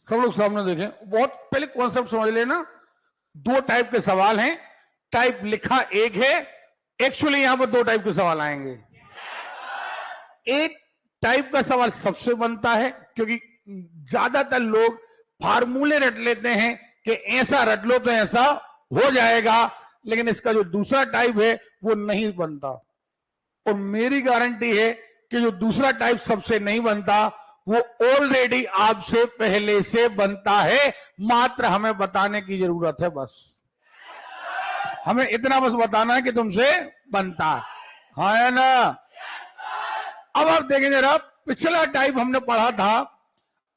सब लोग सामने देखें, बहुत पहले कॉन्सेप्ट समझ लेना। दो टाइप के सवाल हैं, टाइप लिखा एक है, एक्चुअली यहां पर दो टाइप के सवाल आएंगे। एक टाइप का सवाल सबसे बनता है, क्योंकि ज्यादातर लोग फार्मूले रट लेते हैं कि ऐसा रट लो तो ऐसा हो जाएगा, लेकिन इसका जो दूसरा टाइप है वो नहीं बनता। और मेरी गारंटी है कि जो दूसरा टाइप सबसे नहीं बनता वो ऑलरेडी आपसे पहले से बनता है, मात्र हमें बताने की जरूरत है। बस हमें इतना बस बताना है कि तुमसे बनता है, हाँ या ना। अब आप देखें जरा, पिछला टाइप हमने पढ़ा था,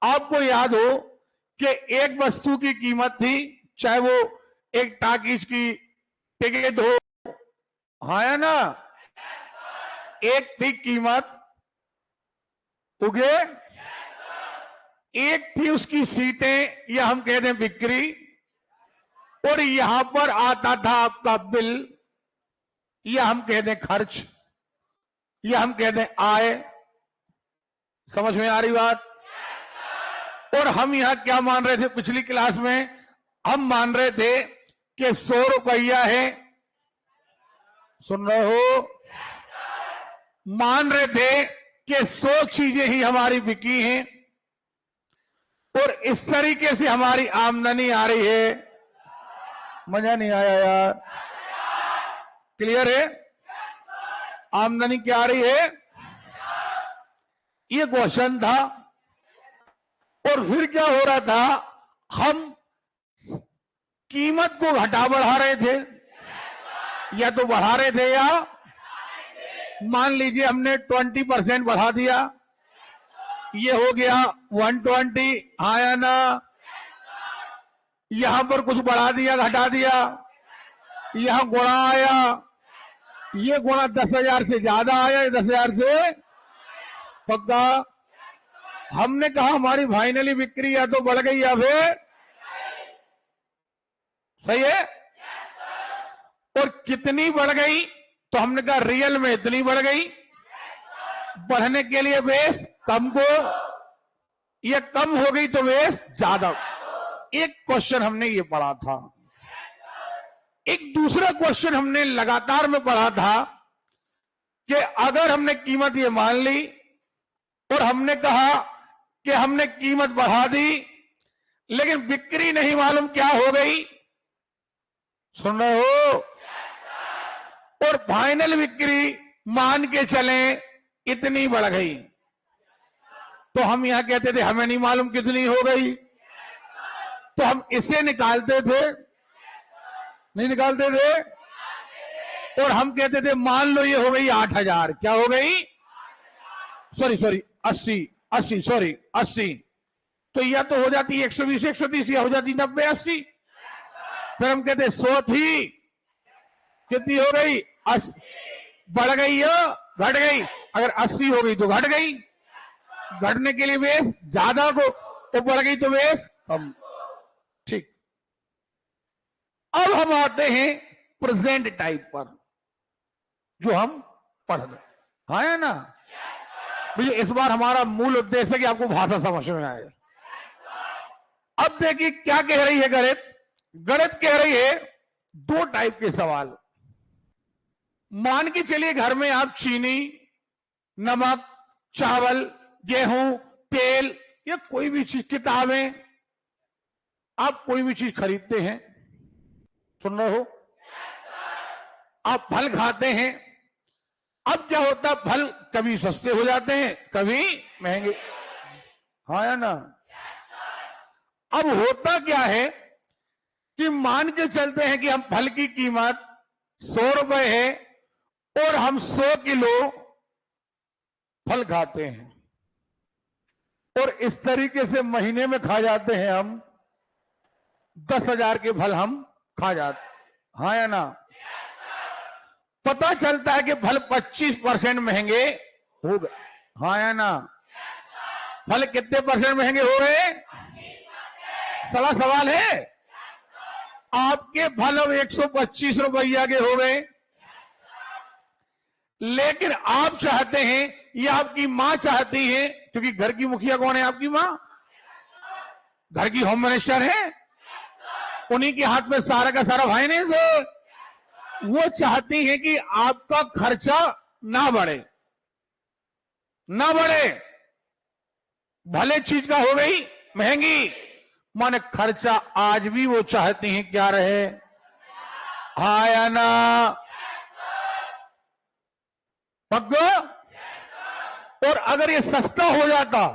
आपको याद हो कि एक वस्तु की कीमत थी, चाहे वो एक टाकीज की टिकट हो, हाँ या ना, एक थी कीमत, उगे एक थी उसकी सीटें, या हम कहते हैं बिक्री, और यहां पर आता था आपका बिल, या हम कहते हैं खर्च, या हम कहते हैं आय। समझ में आ रही बात? और हम यहां क्या मान रहे थे पिछली क्लास में? हम मान रहे थे कि 100 रुपया है, सुन रहे हो? मान रहे थे कि 100 चीजें ही हमारी बिकी हैं, और इस तरीके से हमारी आमदनी आ रही है। मजा नहीं आया यार? क्लियर है? आमदनी क्या आ रही है, ये क्वेश्चन था। और फिर क्या हो रहा था, हम कीमत को घटा बढ़ा रहे थे, या तो बढ़ा रहे थे, या मान लीजिए हमने 20% बढ़ा दिया, ये हो गया 120, हाँ या ना। यहां पर कुछ बढ़ा दिया, घटा दिया, यहां गुणा आया, ये गुणा 10,000 से ज्यादा आया, 10,000 से पक्का। हमने कहा हमारी फाइनली बिक्री या तो बढ़ गई या फिर, सही है। और कितनी बढ़ गई? तो हमने कहा रियल में इतनी बढ़ गई। बढ़ने के लिए बेस कम को, ये कम हो गई तो बेस ज्यादा। एक क्वेश्चन हमने ये पढ़ा था। एक दूसरा क्वेश्चन हमने लगातार में पढ़ा था कि अगर हमने कीमत ये मान ली और हमने कहा कि हमने कीमत बढ़ा दी, लेकिन बिक्री नहीं मालूम क्या हो गई, सुन रहे हो? और फाइनल बिक्री मान के चलें इतनी बढ़ गई, तो हम यहां कहते थे हमें नहीं मालूम कितनी हो गई, तो हम इसे निकालते थे, नहीं निकालते थे? और हम कहते थे मान लो ये हो गई 8,000, क्या हो गई? सॉरी 80, तो यह तो हो जाती 120 130, या हो जाती 90 80। फिर हम कहते 100 थी, कितनी हो गई? 80। बढ़ गई या घट गई? अगर 80 हो गई तो घट गई, घटने के लिए बेस ज्यादा को, तो बढ़ गई तो बेस कम। ठीक। अब हम आते हैं प्रेजेंट टाइप पर, जो हम पढ़ रहे, हाँ या ना। भैया इस बार हमारा मूल उद्देश्य है कि आपको भाषा समझ में आए। अब देखिए क्या कह रही है गणित। गणित कह रही है दो टाइप के सवाल। मान के चलिए घर में आप चीनी, नमक, चावल, गेहूं, तेल, या कोई भी चीज, किताबें, आप कोई भी चीज खरीदते हैं, सुन रहे हो? आप फल खाते हैं। अब क्या होता है, फल कभी सस्ते हो जाते हैं, कभी महंगे, हाँ या ना। अब होता क्या है कि मान के चलते हैं कि हम फल की कीमत 100 रुपए है, और हम 100 किलो फल खाते हैं, और इस तरीके से महीने में खा जाते हैं हम 10,000 के फल हम खा जाते, हाँ या ना। पता चलता है कि फल 25% महंगे हो गए, हाँ या ना। फल कितने परसेंट महंगे हो गए? सवाल है, आपके फल अब 125 रुपया के हो गए, लेकिन आप चाहते हैं, या आपकी मां चाहती है, क्योंकि घर की मुखिया कौन है? आपकी मां। घर की होम मिनिस्टर है, उन्हीं के हाथ में सारा का सारा फाइनेंस है। वो चाहती है कि आपका खर्चा ना बढ़े, ना बढ़े, भले चीज का हो गई महंगी, माने खर्चा आज भी वो चाहती हैं क्या रहे, हाँ या ना, पक्का। और अगर ये सस्ता हो जाता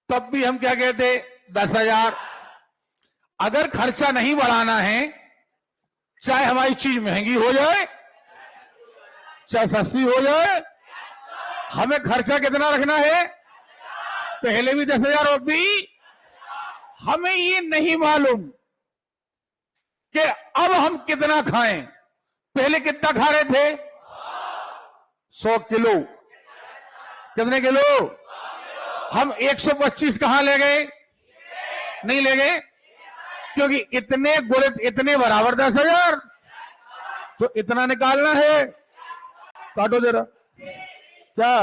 तब भी हम क्या कहते, 10,000। अगर खर्चा नहीं बढ़ाना है, चाहे हमारी चीज महंगी हो जाए चाहे सस्ती हो जाए, हमें खर्चा कितना रखना है, पहले भी 10,000 और भी। हमें ये नहीं मालूम कि अब हम कितना खाएं। पहले कितना खा रहे थे, 100 किलो। कितने किलो, हम 125 कहां ले गए, नहीं ले गए, क्योंकि इतने गुणित इतने बराबर 10,000, तो इतना निकालना है। काटो जरा, क्या,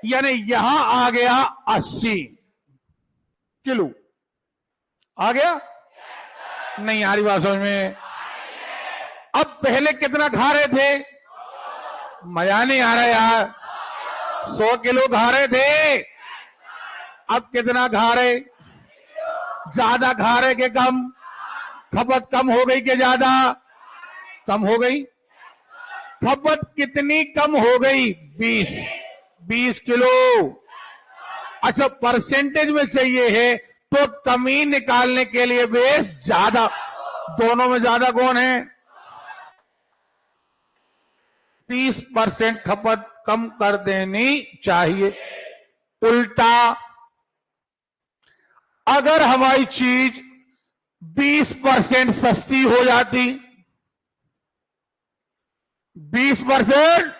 यानी यहां आ गया 80 किलो, आ गया, नहीं आ रही बात समझ में। अब पहले कितना खा रहे थे, मजा नहीं आ रहा यार, 100 किलो खा रहे थे, अब कितना खा रहे, ज्यादा खा रहे के कम, खपत कम हो गई कि ज्यादा, कम हो गई। खपत कितनी कम हो गई, 20 किलो। अच्छा, परसेंटेज में चाहिए है तो कमी निकालने के लिए बेस ज्यादा, दोनों में ज्यादा कौन है, 30% खपत कम कर देनी चाहिए। उल्टा, अगर हमारी चीज 20% सस्ती हो जाती, 20%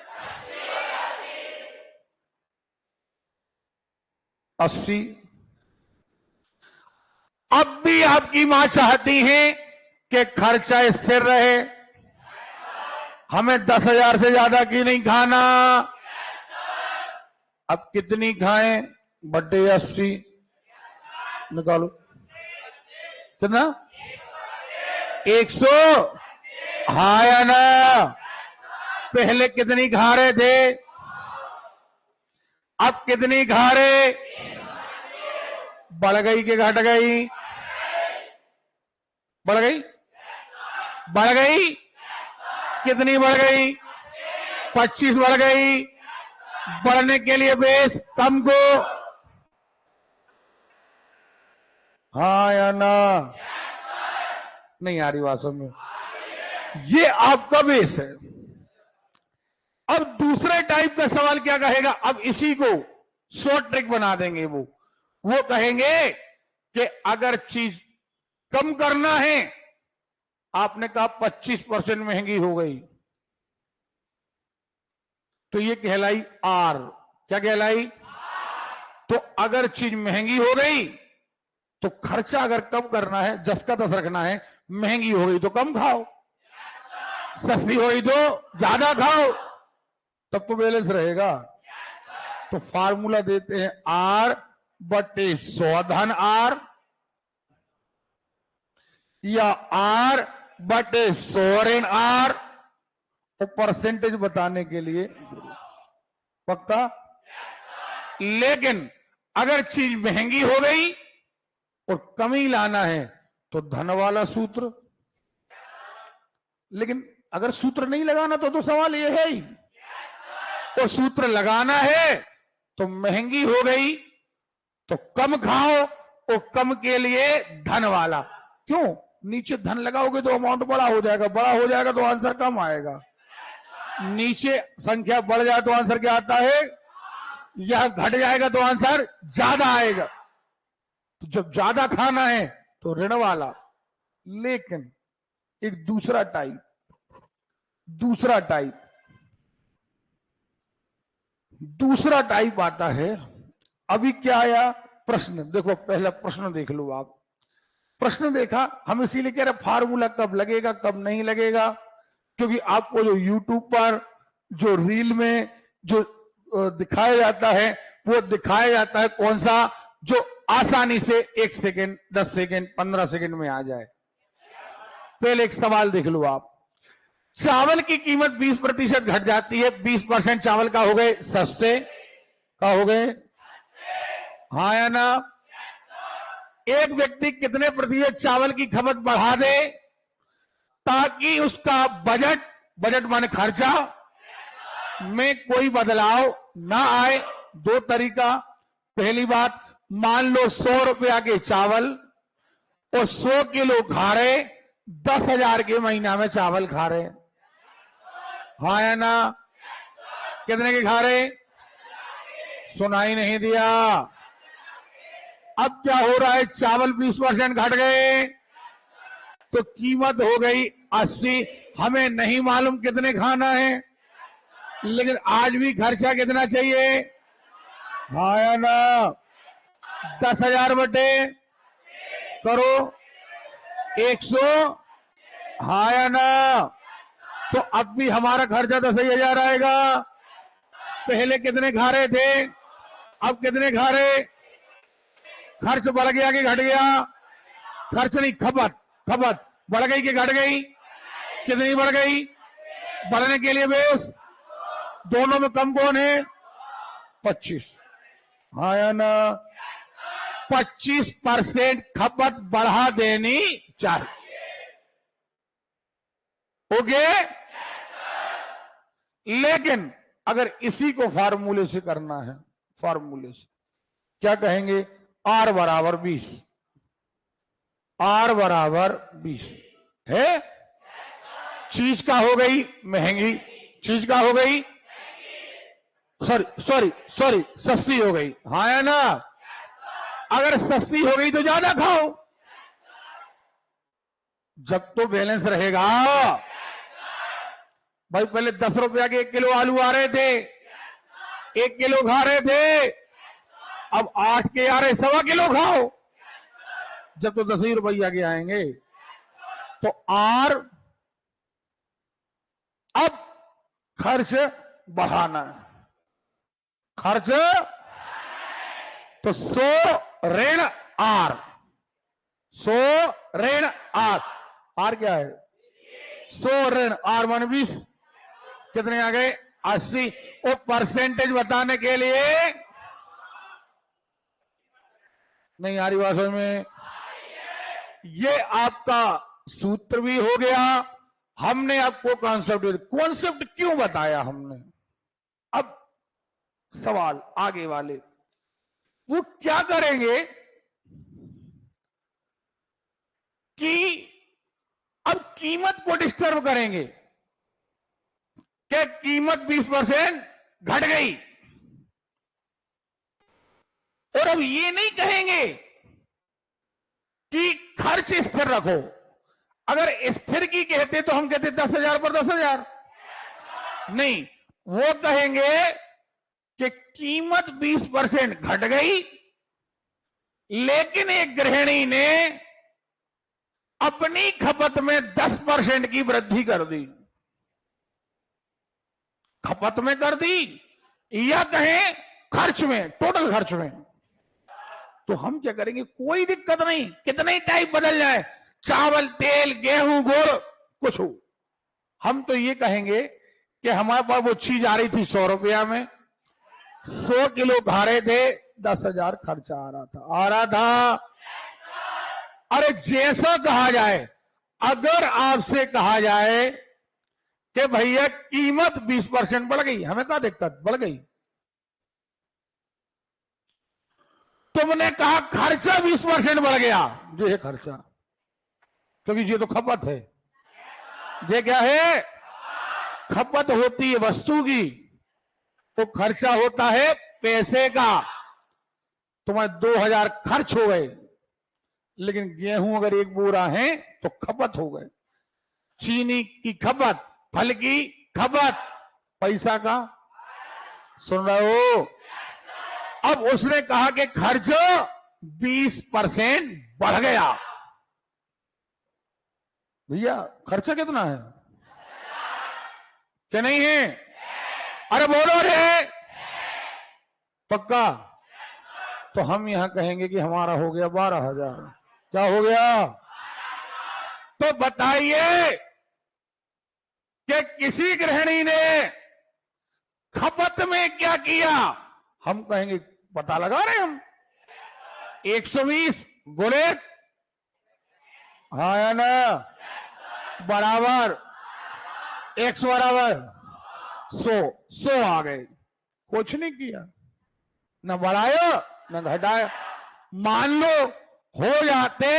80। अब भी आपकी मां चाहती है कि खर्चा स्थिर रहे, हमें 10,000 से ज्यादा की नहीं खाना। अब कितनी खाएं, बटे 80 निकालो, कितना, 100, हाँ या ना। पहले कितनी खा रहे थे, अब कितनी खा रहे, बढ़ गई कि घट गई, बढ़ गई, बढ़ गई, कितनी बढ़ गई, 25 बढ़ गई। बढ़ने के लिए बेस कम को, हाँ या ना, नहीं आ रही बात में। ये आपका बेस है। अब दूसरे टाइप का सवाल क्या कहेगा, अब इसी को शॉर्ट ट्रिक बना देंगे। वो कहेंगे कि अगर चीज कम करना है, आपने कहा 25% महंगी हो गई, तो ये कहलाई आर, क्या कहलाई, तो अगर चीज महंगी हो गई तो खर्चा अगर कम करना है, जस का तस रखना है, महंगी हो गई तो कम खाओ, सस्ती हो गई तो ज्यादा खाओ, तब तो बैलेंस रहेगा। तो फार्मूला देते हैं आर बटे 100 धन आर, या आर बटे 100 ऋण आर, तो परसेंटेज बताने के लिए पक्का। लेकिन अगर चीज महंगी हो गई और कमी लाना है तो धन वाला सूत्र। लेकिन अगर सूत्र नहीं लगाना तो सवाल यह है ही, और सूत्र लगाना है तो महंगी हो गई तो कम खाओ, और कम के लिए धन वाला। क्यों, नीचे धन लगाओगे तो अमाउंट बड़ा हो जाएगा, बड़ा हो जाएगा तो आंसर कम आएगा। नीचे संख्या बढ़ जाए तो आंसर क्या आता है, या घट जाएगा तो आंसर ज्यादा आएगा। तो जब ज्यादा खाना है तो ऋण वाला। लेकिन एक दूसरा टाइप आता है। अभी क्या आया प्रश्न, देखो पहला प्रश्न देख लो आप। प्रश्न देखा, हम इसीलिए कह रहे फार्मूला कब लगेगा कब नहीं लगेगा, क्योंकि आपको जो यूट्यूब पर जो रील में जो दिखाया जाता है, वो दिखाया जाता है कौन सा, जो आसानी से 1 सेकेंड, 10 सेकेंड, 15 सेकेंड में आ जाए। पहले एक सवाल देख लो आप। चावल की कीमत 20% घट जाती है, 20% चावल का हो गए सस्ते, का हो गए, हाँ या ना? एक व्यक्ति कितने प्रतिशत चावल की खपत बढ़ा दे ताकि उसका बजट माने खर्चा में कोई बदलाव ना आए? दो तरीका। पहली बात, मान लो 100 रुपया के चावल और 100 किलो खा रहे, 10,000 के महीना में चावल खा रहे, हाँ या ना? कितने के खा रहे? सुनाई नहीं दिया। अब क्या हो रहा है? चावल 20% घट गए तो कीमत हो गई 80। हमें नहीं मालूम कितने खाना है, लेकिन आज भी खर्चा कितना चाहिए, हाँ या ना? 10,000 बटे करो 100, हाँ या ना? तो अब भी हमारा खर्चा 10,000 आएगा। पहले कितने खा रहे थे, अब कितने खा रहे? खर्च बढ़ गया कि घट गया? खर्च नहीं, खपत बढ़ गई कि घट गई? कितनी बढ़ गई? बढ़ने के लिए बेस दोनों में कम कौन है? 25, हाँ या ना? 25% खपत बढ़ा देनी चाहिए। ओके? लेकिन अगर इसी को फार्मूले से करना है, फार्मूले से क्या कहेंगे? R बराबर 20, R बराबर 20 है। चीज का हो गई महंगी, चीज का हो गई सॉरी सस्ती हो गई, हाँ या ना? अगर सस्ती हो गई तो ज्यादा खाओ, जब तो बैलेंस रहेगा। भाई पहले 10 रुपया के 1 किलो आलू आ रहे थे, 1 किलो खा रहे थे, अब 8 के आ रहे, 1.25 किलो खाओ, जब तो 10 ही रुपया के आएंगे। तो R अब खर्च बढ़ाना है, खर्च तो 100 ऋण R, 100 ऋण R, R क्या है? 100 ऋण R मान 20, कितने आ गए? 80। वो परसेंटेज बताने के लिए नहीं आ रही बात समझ में? ये आपका सूत्र भी हो गया। हमने आपको कॉन्सेप्ट क्यों बताया हमने? अब सवाल आगे वाले वो क्या करेंगे कि अब कीमत को डिस्टर्ब करेंगे कि कीमत 20% घट गई, और अब ये नहीं कहेंगे कि खर्च स्थिर रखो। अगर स्थिर की कहते तो हम कहते 10,000 पर 10,000, नहीं, वो कहेंगे कि कीमत 20% घट गई, लेकिन एक गृहिणी ने अपनी खपत में 10% की वृद्धि कर दी, खपत में कर दी, या कहें खर्च में, टोटल खर्च में। तो हम क्या करेंगे? कोई दिक्कत नहीं, कितने टाइप बदल जाए, चावल, तेल, गेहूं, गुड़, कुछ हो, हम तो ये कहेंगे कि हमारे पास वो चीज आ रही थी 100 रुपया में, 100 किलो खा रहे थे, 10,000 खर्चा आ रहा था। अरे जैसा कहा जाए, अगर आपसे कहा जाए कि भैया कीमत 20% बढ़ गई, हमें क्या दिक्कत, बढ़ गई। तुमने कहा खर्चा 20% बढ़ गया, ये है खर्चा, क्योंकि ये तो खपत है। ये क्या है? खपत होती है वस्तु की, तो खर्चा होता है पैसे का। तुम्हारे 2,000 खर्च हो गए, लेकिन गेहूं अगर 1 बोरा है तो खपत हो गए। चीनी की खपत, फल की खपत, पैसा का, सुन रहे हो? अब उसने कहा कि खर्च 20% बढ़ गया। भैया खर्चा कितना है? क्या नहीं है? अरे बोलो रे, पक्का? तो हम यहां कहेंगे कि हमारा हो गया 12,000। क्या हो गया? तो बताइए कि किसी गृहिणी ने खपत में क्या किया? हम कहेंगे, पता लगा रहे हम, 120 गुणे, हाँ या ना, बराबर x बराबर 100 आ गए। कुछ नहीं किया, न बढ़ाया न घटाया। मान लो हो जाते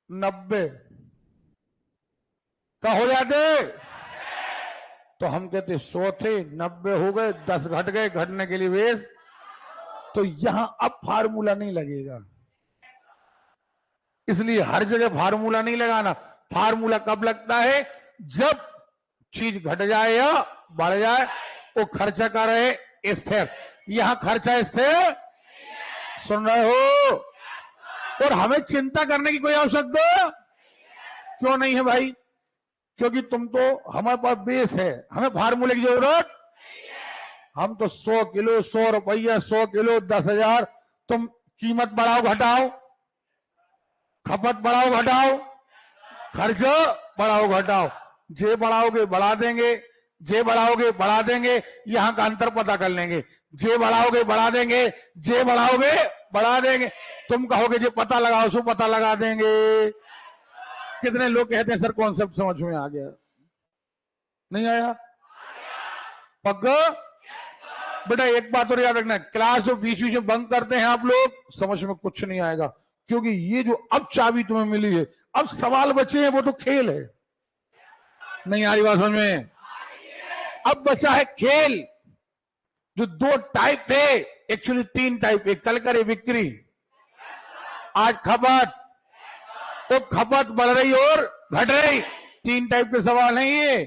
90, का हो जाते, तो हम कहते 100 थे, 90 हो गए, 10 घट गए, घटने के लिए बेस। तो यहां अब फार्मूला नहीं लगेगा, इसलिए हर जगह फार्मूला नहीं लगाना। फार्मूला कब लगता है? जब चीज घट जाए या बढ़ जाए, वो खर्चा का रहे स्थिर। यहां खर्चा स्थिर, सुन रहे हो? और हमें चिंता करने की कोई आवश्यकता क्यों नहीं है भाई? क्योंकि तुम तो, हमारे पास बेस है, हमें फार्मूले की जरूरत। हम तो 100 किलो, 100 रुपया, 100 किलो, 10,000। तुम कीमत बढ़ाओ घटाओ, खपत बढ़ाओ घटाओ, खर्च बढ़ाओ घटाओ, जे बढ़ाओगे बढ़ा देंगे, जे बढ़ाओगे बढ़ा देंगे, यहां का अंतर पता कर लेंगे। जे बढ़ाओगे बढ़ा देंगे, जे बढ़ाओगे बढ़ा देंगे। तुम कहोगे जो पता लगाओ, सो पता लगा देंगे। कितने लोग कहते हैं सर कॉन्सेप्ट समझ में आ गया? नहीं आया? पक्का? बेटा एक बात और याद रखना, क्लास जो बीच बीच में बंक करते हैं आप लोग, समझ में कुछ नहीं आएगा। क्योंकि ये जो अब चाबी तुम्हें मिली है, अब सवाल बचे हैं, वो तो खेल है। नहीं आ रही बात समझ में? अब बचा है खेल। जो 2 टाइप थे, एक्चुअली 3 टाइप, एक कल करे बिक्री, आज खपत। तो खपत बढ़ रही और घट रही, 3 टाइप के सवाल हैं ये,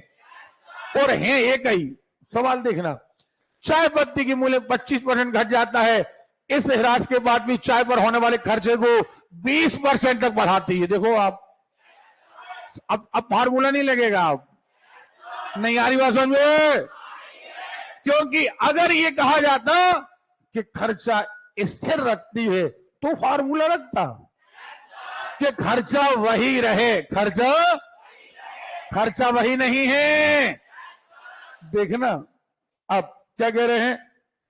और हैं एक ही सवाल। देखना, चाय पत्ती की मूल्य 25% घट जाता है, इस ह्रास के बाद भी चाय पर होने वाले खर्चे को 20% तक बढ़ाती है। देखो आप, अब फार्मूला नहीं लगेगा। आप नहीं आ रही बात समझ में? क्योंकि अगर ये कहा जाता कि खर्चा स्थिर रखती है, तो फार्मूला लगता कि खर्चा वही रहे। खर्चा वही नहीं है। देखना, अब क्या कह रहे हैं?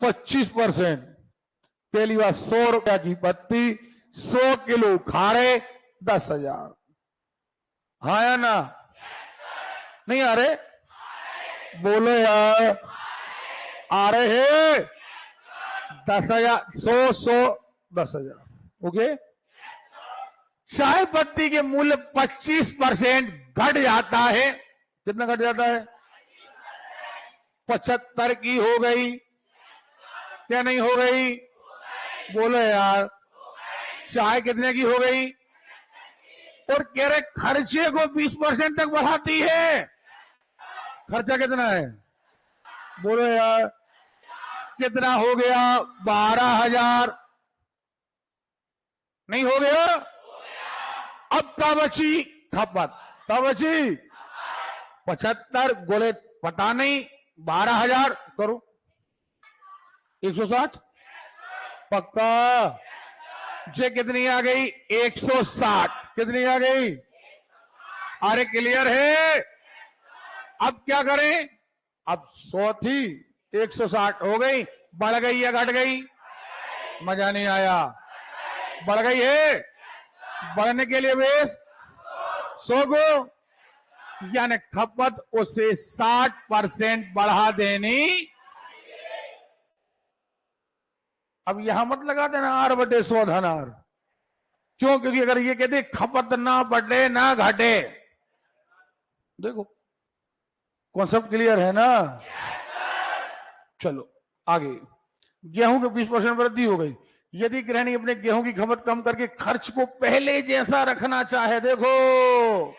25%। पहली बात, 100 रुपया की पत्ती, 100 किलो खारे, 10,000। हाँ या ना? नहीं आ रहे? बोलो यार, आ रहे हैं? 10,000, 100, 10,000। ओके। चाय पत्ती के मूल्य 25% घट जाता है। कितना घट जाता है? 75 की हो गई, क्या नहीं हो गई? बोलो यार, चाय कितने की हो गई? और कह रहे खर्चे को 20% तक बढ़ाती है। खर्चा कितना है? बोलो यार, कितना हो गया? 12,000। नहीं हो गया? अब क्या बची? खपत। क्या बची? 75 गोले, पता नहीं, 12,000 करो, 160। पक्का? जे कितनी आ गई? 160। कितनी आ गई? अरे क्लियर है? अब क्या करें? अब 100 थी, 160 हो गई, बढ़ गई या घट गई? मजा नहीं आया। बढ़ गई है। बढ़ने के लिए बेस 100 को, यानी खपत उसे 60% बढ़ा देनी। अब यहां मत लगा देना R/100 धन R। क्यों? क्योंकि अगर ये कहते खपत ना बढ़े ना घटे, देखो कॉन्सेप्ट क्लियर है ना? चलो आगे। गेहूं के 20% वृद्धि हो गई। यदि गृहिणी अपने गेहूं की खपत कम करके खर्च को पहले जैसा रखना चाहे, देखो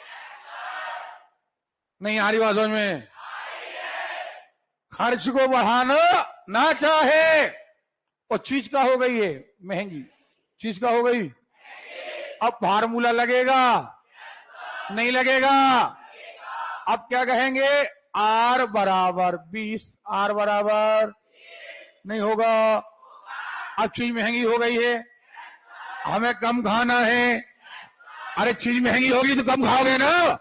नहीं आ रही बात समझ में? खर्च को बढ़ाना ना चाहे, और चीज का हो गई है महंगी, चीज का हो गई, अब फार्मूला लगेगा? नहीं लगेगा। अब क्या कहेंगे? R = 20। R = नहीं होगा, अब चीज महंगी हो गई है, हमें कम खाना है। अरे चीज महंगी होगी तो कम खाओगे ना।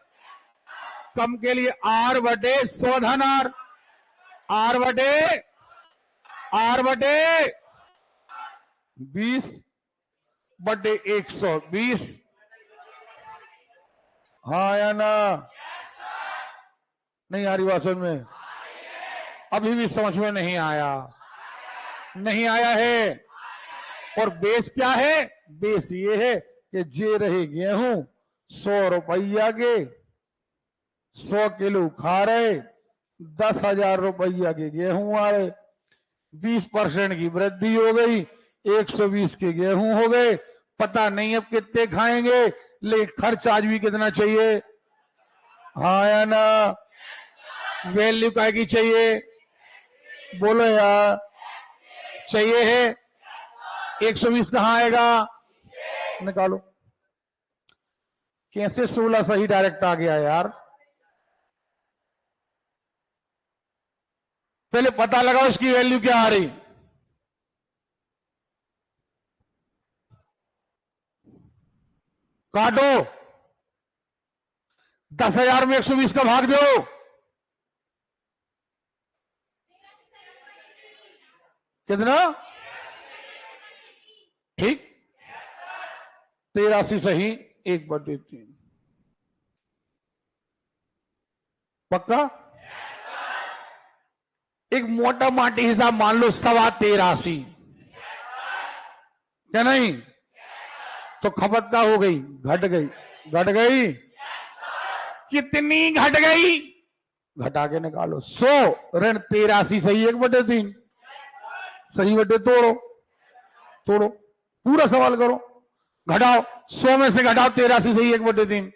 कम के लिए R/100 धन R/20 100 हाँ या ना? नहीं आ रही बात समझ में? अभी भी समझ में नहीं आया है। और बेस क्या है? बेस ये है कि जे रहे गेहूं 100 रुपया के 100 किलो खा रहे, 10,000 रुपया के गेहूं आ रहे, 20% की वृद्धि हो गई, 120 के गेहूं हो गए। पता नहीं अब कितने खाएंगे, लेकिन खर्च आज भी कितना चाहिए? हाँ या ना? वैल्यू काय की चाहिए? बोलो यार, चाहिए है। 120 कहां आएगा? निकालो। कैसे 16 सही डायरेक्ट आ गया यार? पहले पता लगाओ इसकी वैल्यू क्या आ रही। काटो, 10,000 में 120 का भाग दो। कितना? ठीक, 83 सही, 1/3। पक्का? एक मोटा माटी हिसाब मान लो 83.25, क्या नहीं? तो खपत का हो गई, घट गई। कितनी घट गई? घटा के निकालो। 100 ऋण 83 सही, 1/3 सही। बटे तोड़ो, पूरा सवाल करो, घटाओ। 100 में से घटाओ 83 सही, 1/3।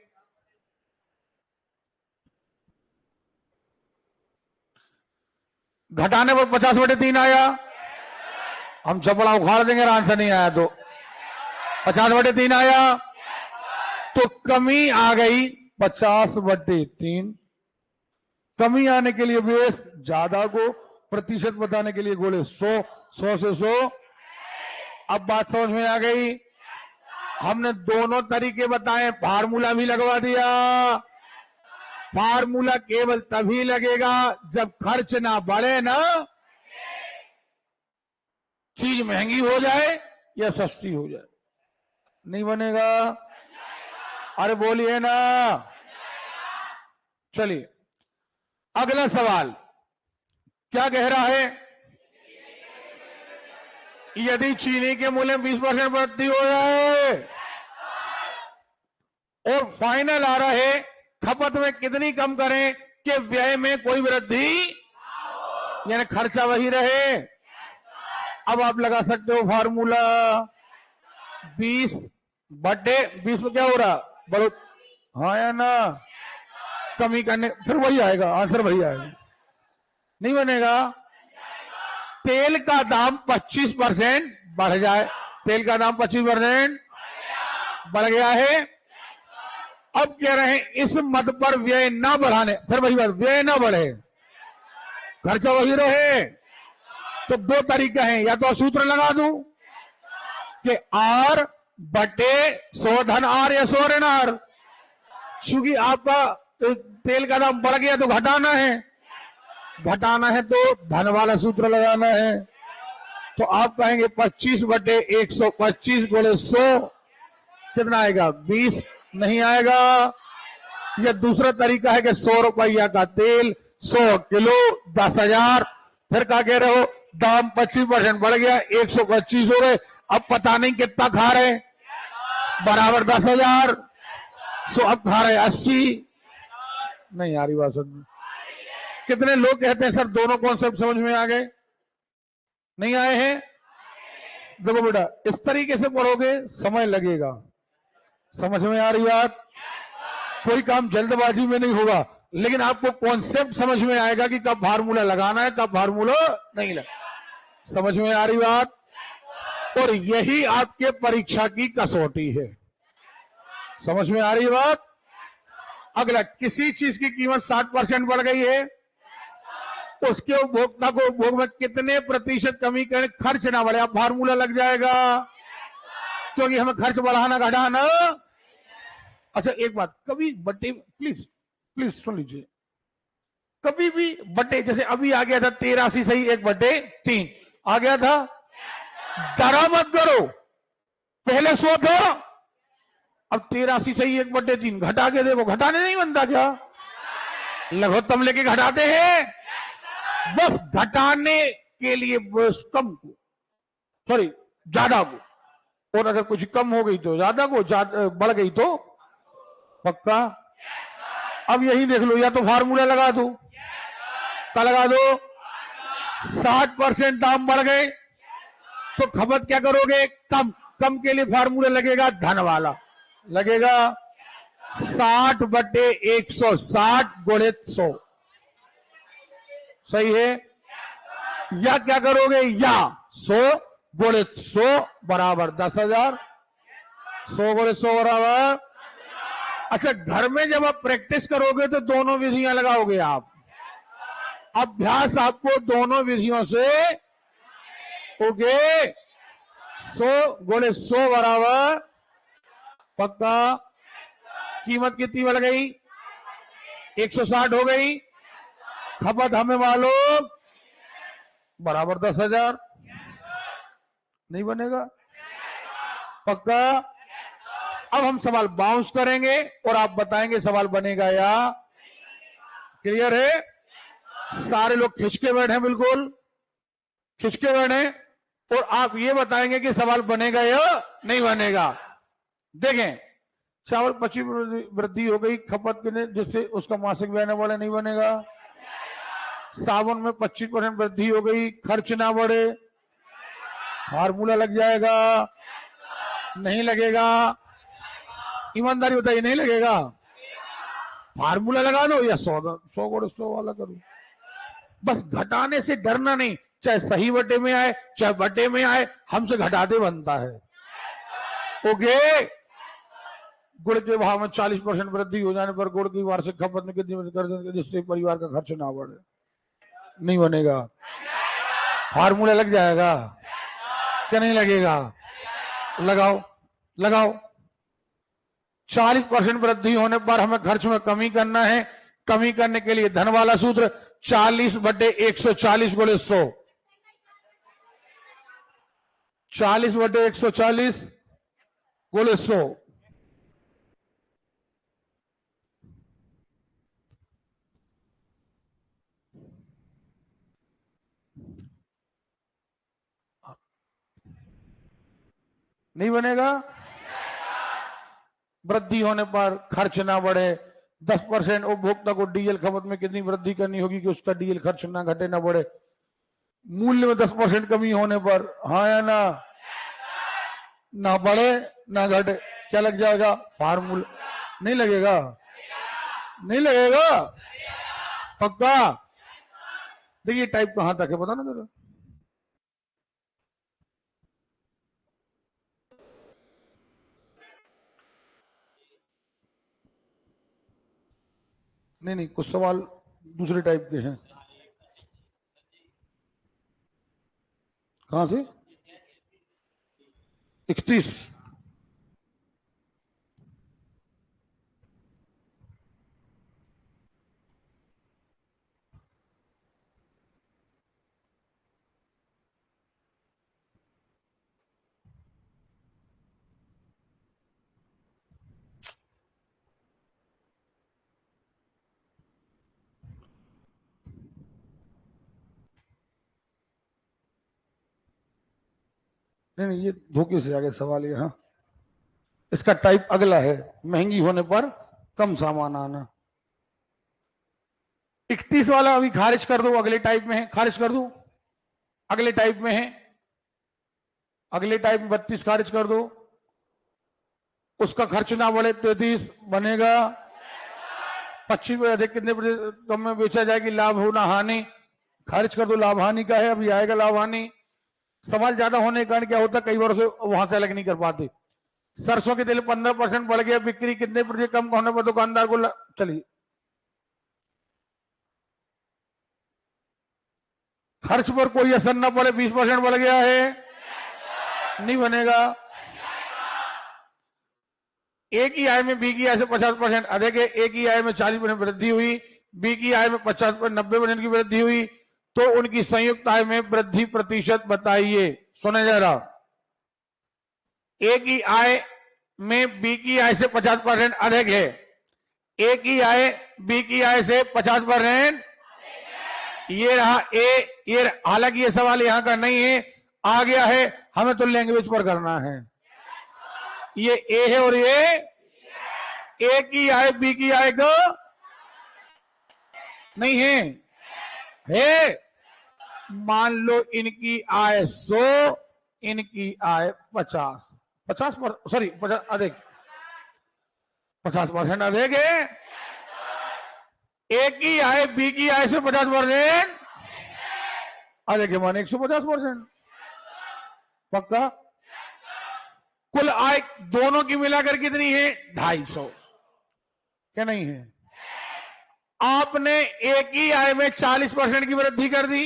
घटाने पर 50/3 आया। हम चपड़ा उखाड़ देंगे, आंसर नहीं आया तो। 50/3 आया तो कमी आ गई 50/3। कमी आने के लिए बेस ज्यादा को, प्रतिशत बताने के लिए गोले 100 से 100। अब बात समझ में आ गई? हमने दोनों तरीके बताए, फार्मूला भी लगवा दिया। फार्मूला केवल तभी लगेगा जब खर्च ना बढ़े ना, चीज महंगी हो जाए या सस्ती हो जाए। नहीं बनेगा? अरे बोलिए ना। चलिए अगला सवाल क्या कह रहा है? यदि चीनी के मूल्य में 20% वृद्धि हो जाए और फाइनल आ रहा है खपत में कितनी कम करें कि व्यय में कोई वृद्धि, यानी खर्चा वही रहे। अब आप लगा सकते हो फार्मूला 20/20 में क्या हो रहा? बड़ो, हाँ या ना? कमी करने, फिर वही आएगा, आंसर वही आएगा। नहीं बनेगा? तेल का दाम 25% बढ़ जाए, तेल का दाम 25% बढ़ गया है। अब कह रहे हैं इस मद पर व्यय ना बढ़ाने, फिर वही बात, व्यय ना बढ़े, खर्चा वही रहे। तो दो तरीका है, या तो सूत्र लगा दूं कि R/100 धन R या 100 ऋण R। क्योंकि आपका तेल का दाम बढ़ गया तो घटाना है तो धन वाला सूत्र लगाना है। तो आप कहेंगे 25/125 गुणे 100 कितना आएगा? 20 नहीं आएगा। यह दूसरा तरीका है कि 100 रुपया का तेल 100 किलो 10,000, फिर क्या कह रहे हो? दाम 25% बढ़ गया, 125 हो गए। अब पता नहीं कितना खा रहे, बराबर 10,000। सो अब खा रहे 80। नहीं आ रही बात समझ में? कितने लोग कहते हैं सर दोनों कॉन्सेप्ट समझ में आ गए? नहीं आए हैं? देखो बेटा, इस तरीके से पढ़ोगे समय लगेगा। समझ में आ रही बात? कोई काम जल्दबाजी में नहीं होगा, लेकिन आपको कॉन्सेप्ट समझ में आएगा कि कब फार्मूला लगाना है, कब फार्मूला नहीं लगाना। समझ में आ रही बात? और यही आपके परीक्षा की कसौटी है। समझ में आ रही बात? अगला, किसी चीज की कीमत 60% बढ़ गई है, उसके उपभोक्ता को उपभोग में कितने प्रतिशत कमी करें, खर्च ना बढ़े। अब फार्मूला लग जाएगा, क्योंकि हमें खर्च बढ़ाना घटाना। अच्छा एक बात, कभी बटे, प्लीज प्लीज सुन लीजिए, कभी भी बटे, जैसे अभी आ गया था 83 सही 1/3 आ गया था, डरा मत करो, पहले 100 था, अब 83 सही 1/3 घटा के देखो, घटाने नहीं बनता क्या? लघुत्तम लेके घटाते हैं, बस घटाने के लिए बस कम को, सॉरी ज्यादा को, और अगर कुछ कम हो गई तो ज्यादा को, ज्यादा बढ़ गई तो पक्का। अब यही देख लो, या तो फार्मूला लगा दो, क्या लगा दो, 60% दाम बढ़ गए तो खपत क्या करोगे, कम। कम के लिए फार्मूला लगेगा धन वाला, लगेगा 60/100, 60 गुणित 100, सही है। या क्या करोगे, या 100 गुणित 100 बराबर 10,000, 100 गुणित 100 बराबर। अच्छा, घर में जब आप प्रैक्टिस करोगे तो दोनों विधियां लगाओगे आप, अभ्यास आपको दोनों विधियों से होगे। 100 गुणित 100 बराबर पक्का, कीमत कितनी बढ़ गई, 160 हो गई, खपत हमें मालूम बराबर 10,000, नहीं बनेगा पक्का। अब हम सवाल बाउंस करेंगे और आप बताएंगे सवाल बनेगा या, क्लियर है? सारे लोग खिंच के बैठे, बिल्कुल खिंच के बैठे, और आप ये बताएंगे कि सवाल बनेगा या नहीं बनेगा। देखें, चावल 25% वृद्धि हो गई खपत के, जिससे उसका मासिक व्यय न बढ़े, नहीं बनेगा। साबुन में 25% वृद्धि हो गई, खर्च ना बढ़े, फार्मूला लग जाएगा, नहीं लगेगा। ईमानदारी बताइए, नहीं लगेगा, फार्मूला लगा दो या 100 गुणित 100 वाला करो। बस घटाने से डरना नहीं, चाहे सही बटे में आए चाहे बटे में आए, हमसे घटाते बनता है। ओके, गुड़ के भाव में 40% वृद्धि हो जाने पर गुड़ की वार्षिक खपत में कितनी वृद्धि कर देंगे जिससे परिवार का खर्च ना बढ़े, नहीं बनेगा। फार्मूला लग जाएगा क्या, नहीं लगेगा? लगाओ लगाओ। 40% वृद्धि होने पर हमें खर्च में कमी करना है, कमी करने के लिए धन वाला सूत्र 40/140 गुणित 100, 40/140 गुणित 100, नहीं बनेगा। वृद्धि होने पर खर्च ना बढ़े, 10% उपभोक्ता को डीजल खपत में कितनी वृद्धि करनी होगी कि उसका डीजल खर्च ना घटे ना बढ़े, मूल्य में 10% कमी होने पर, हाँ या ना, ना बढ़े ना घटे, क्या लग जाएगा, फार्मूला। नहीं लगेगा, नहीं लगेगा पक्का। देखिए टाइप कहां तक है, पता ना जरा, नहीं नहीं, कुछ सवाल दूसरे टाइप के हैं। कहां से, 31, नहीं नहीं, ये धोखे से आ गए सवाल ये। हाँ, इसका टाइप अगला है, महंगी होने पर कम सामान आना। 31 वाला अभी खारिज कर दो, अगले टाइप में है, खारिज कर दो, अगले टाइप में है, अगले टाइप में 32 खारिज कर दो, उसका खर्च ना बढ़े 33 बनेगा। 25 में अधिक कितने कम में बेचा जाएगी, लाभ होना हानि, खारिज कर दो, लाभ हानि का है, अभी आएगा लाभ हानि। सवाल ज्यादा होने के कारण क्या होता है, कई बार से वहां से अलग नहीं कर पाते। सरसों के तेल 15% बढ़ गया, बिक्री कितने प्रतिशत कम होने पर दुकानदार को चलिए खर्च पर कोई असर न पड़े, 20% बढ़ गया है, नहीं बनेगा। ए की आय में बी की आय से 50% अधिक है, ए की आय में 40% वृद्धि हुई, बी की आय में 90% की वृद्धि हुई, तो उनकी संयुक्त आय में वृद्धि प्रतिशत बताइए। सुने जरा, ए की आय में बी की आय से 50% अधिक है, ए की आय बी की आय से 50%, ये रहा ए, ये हालांकि ये सवाल यहां का नहीं है, आ गया है, हमें तो लैंग्वेज पर करना है। ये ए है और ये ए की आय बी की आय को नहीं है। मान लो इनकी आय 100, इनकी आय 50 पर, सॉरी 50 अधिक, 50% अधिक है। ए की आय बी की आय से 50% अधिक है, माने 150%। पक्का? कुल आय दोनों की मिलाकर कितनी है? 250। क्या नहीं है? आपने एक ही आय में 40% की वृद्धि कर दी,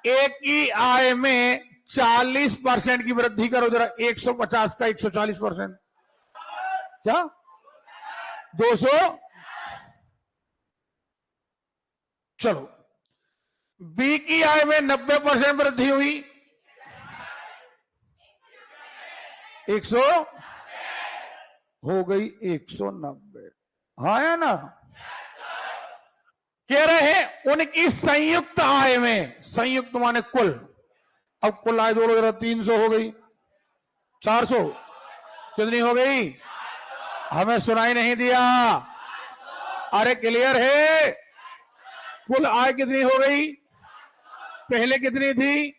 एक ही आय में 40% की वृद्धि करो जरा, 150 का 140%, क्या 200? चलो, बी की आय में 90% वृद्धि हुई, 100 हो गई 190। हाँ या ना? कह रहे हैं उनकी संयुक्त आय में, संयुक्त माने कुल, अब कुल आय जोड़ो जरा, 300 हो गई, 400, कितनी हो गई? हमें सुनाई नहीं दिया, अरे क्लियर है? कुल आय कितनी हो गई? पहले कितनी थी?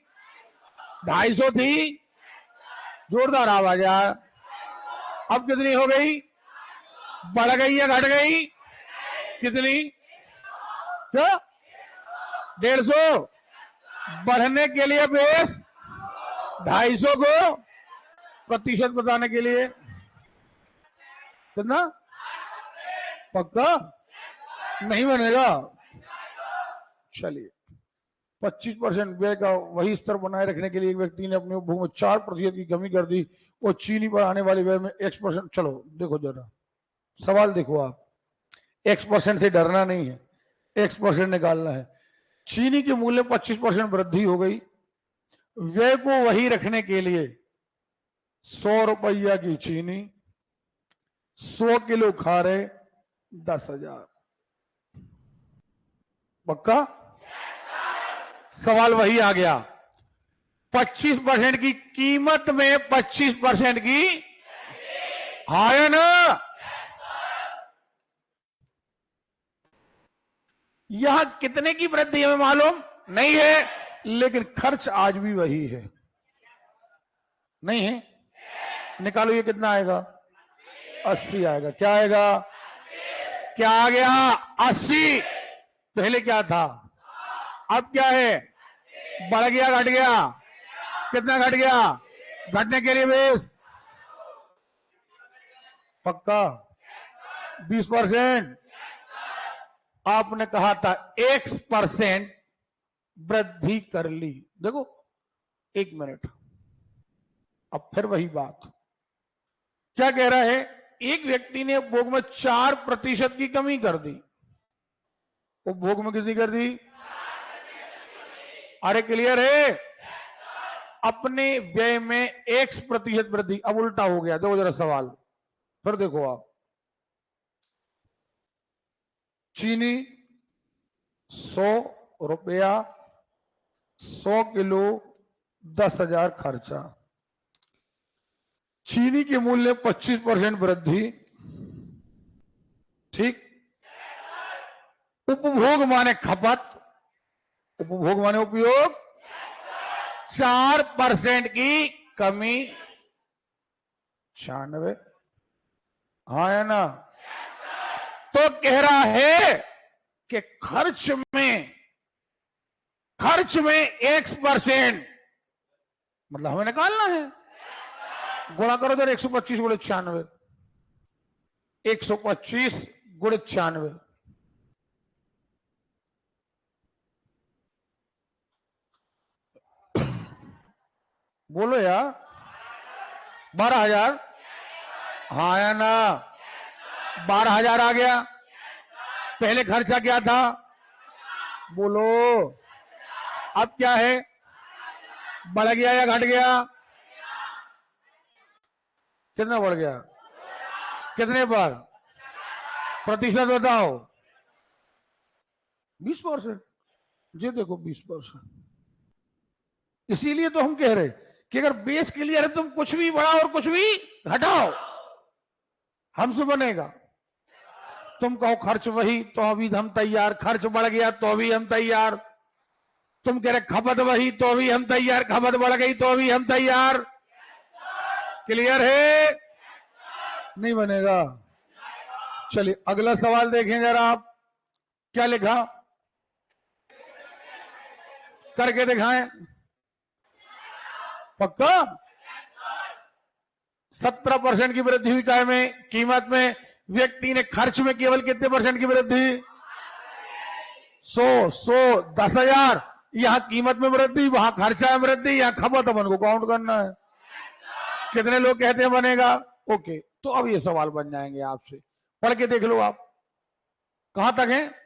250 थी, जोरदार आवाज यार। अब कितनी हो गई? बढ़ गई या घट गई? कितनी? क्या? 150। बढ़ने के लिए बेस 250 को प्रतिशत बताने के लिए कितना? पक्का? नहीं बनेगा। चलिए, 25% व्यय का वही स्तर बनाए रखने के लिए एक व्यक्ति ने अपने उपभोग में 4% की कमी कर दी और चीनी पर आने वाले व्यय में X%। चलो देखो जरा सवाल देखो आप, X% से डरना नहीं है, X% निकालना है। चीनी के मूल्य 25% वृद्धि हो गई, व्यय को वही रखने के लिए 100 रुपया की चीनी, 100 किलो खारे, 10,000। पक्का? सवाल वही आ गया, 25% की कीमत में 25% की, है ना? यहां कितने की वृद्धि हमें मालूम नहीं है, लेकिन खर्च आज भी वही है, नहीं है? निकालो, ये कितना आएगा? 80 आएगा। क्या आएगा? क्या आ गया? 80। पहले क्या था, अब क्या है? बढ़ गया, घट गया? कितना घट गया? घटने के लिए बेस पक्का 20%। आपने कहा था X% वृद्धि कर ली। देखो 1 मिनट, अब फिर वही बात, क्या कह रहा है? एक व्यक्ति ने उपभोग में 4% की कमी कर दी। उपभोग में कितनी कर दी? अरे क्लियर है? अपने व्यय में X% वृद्धि। अब उल्टा हो गया, देखो जरा सवाल फिर देखो आप, चीनी 100 रुपया, 100 किलो, 10,000 खर्चा, चीनी के मूल्य 25% वृद्धि, ठीक? उपभोग माने खपत, उपभोग माने उपयोग, 4% की कमी, 96। हाँ या ना? तो कह रहा है कि खर्च में X% मतलब हमें निकालना है, गुणा करो तो 125 गुणे 96, 125 गुणे 96, बोलो यार, 12,000। हाँ या ना? 12,000 आ गया। पहले खर्चा क्या था? बोलो। अब क्या है? बढ़ गया या घट गया? कितना बढ़ गया? कितने पर? प्रतिशत बताओ। 20%। जी देखो 20%। इसीलिए तो हम कह रहे कि अगर बेस क्लियर है तुम कुछ भी बढ़ाओ और कुछ भी घटाओ, हमसे बनेगा। तुम कहो खर्च वही, तो अभी हम तैयार। खर्च बढ़ गया तो अभी हम तैयार। तुम कह रहे खपत वही, तो अभी हम तैयार। खपत बढ़ गई तो अभी हम तैयार। क्लियर है? नहीं बनेगा। चलिए अगला सवाल देखें जरा आप। क्या लिखा? करके दिखाएं। पक्का? 17% की वृद्धि हुई काय में, कीमत में। व्यक्ति ने खर्च में केवल कितने परसेंट की वृद्धि? 100 10,000। यहां कीमत में वृद्धि, वहां खर्चा में वृद्धि, यहां खपत अपन को काउंट करना है। कितने लोग कहते हैं बनेगा? ओके, तो अब ये सवाल बन जाएंगे आपसे। पढ़ के देख लो आप कहां तक है।